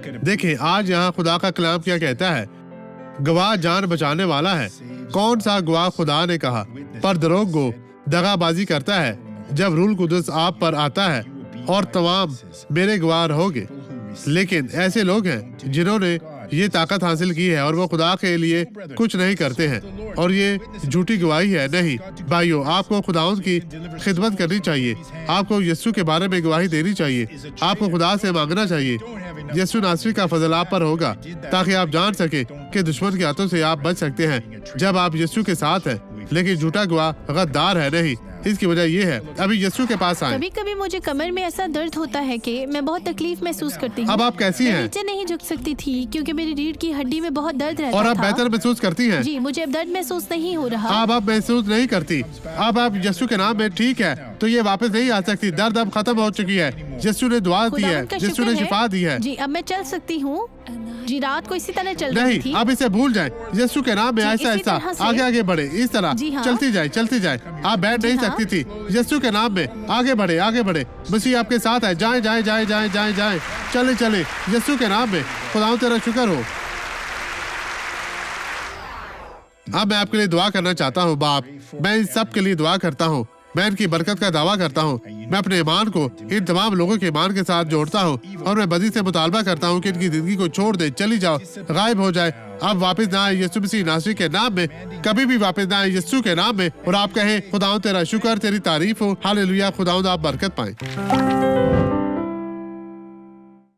देखिए, आज यहाँ खुदा का कलाम क्या कहता है। गवाह जान बचाने वाला है। कौन सा गवाह खुदा ने कहा, पर दरोग गो दगाबाजी करता है जब रूल कुदस आप पर आता है और तमाम मेरे गवाह रहोगे। लेकिन ऐसे लोग हैं जिन्होंने ये ताकत हासिल की है और वो खुदा के लिए कुछ नहीं करते हैं, और ये झूठी गवाही है। नहीं भाइयों, आपको खुदाउन की खिदमत करनी चाहिए। आपको यीशु के बारे में गवाही देनी चाहिए। आपको खुदा से मांगना चाहिए। यीशु नासरी का फजल आप पर होगा ताकि आप जान सके कि दुश्मन के हाथों से आप बच सकते हैं जब आप यीशु के साथ हैं। लेकिन झूठा गवाह गद्दार है। नहीं, इसकी वजह ये है, अभी यीशु के पास आए। कभी कभी मुझे कमर में ऐसा दर्द होता है कि मैं बहुत तकलीफ महसूस करती हूँ। अब आप कैसी मैं हैं? नीचे नहीं झुक सकती थी क्योंकि मेरी रीढ़ की हड्डी में बहुत दर्द रहता और था। आप बेहतर महसूस करती हैं? जी, मुझे अब दर्द महसूस नहीं हो रहा। अब आप महसूस नहीं करती। अब आप यीशु के नाम में ठीक है, तो ये वापस नहीं आ सकती। दर्द अब खत्म हो चुकी है। यीशु ने दुआ दी है, खुदावंद का यीशु शुक्र ने है। शिफा दी है। जी, अब मैं चल सकती हूँ। जी, रात को इसी तरह चल रही नहीं, थी। अब इसे भूल जाए। यीशु के नाम में जी, ऐसा इसी ऐसा तरह से। आगे आगे बढ़े, इस तरह जी हाँ। चलती जाए, चलती जाए। आप बैठ जी नहीं हाँ। सकती थी। यीशु के नाम में आगे बढ़े, आगे बढ़े। मसीह आपके साथ है। जाए जाए जाए जाए जाए जाए, चले चले यीशु के नाम में। खुदा तेरा शुक्र हो। अब मैं आपके लिए दुआ करना चाहता हूँ। बाप, मैं इन सब के लिए दुआ करता हूँ। मैं इनकी बरकत का दावा करता हूँ। मैं अपने ईमान को इन तमाम लोगों के ईमान के साथ जोड़ता हूँ और मैं बदी से मुतालबा करता हूँ कि इनकी जिंदगी को छोड़ दे, चली जाओ, गायब हो जाए, अब वापस ना आए यीशु मसीह नासरी के नाम में। कभी भी वापस ना आए यीशु के नाम में। और आप कहें, खुदावंद तेरा शुक्र, तेरी तारीफ हो। हालेलुया। खुदावंद आप बरकत पाएं।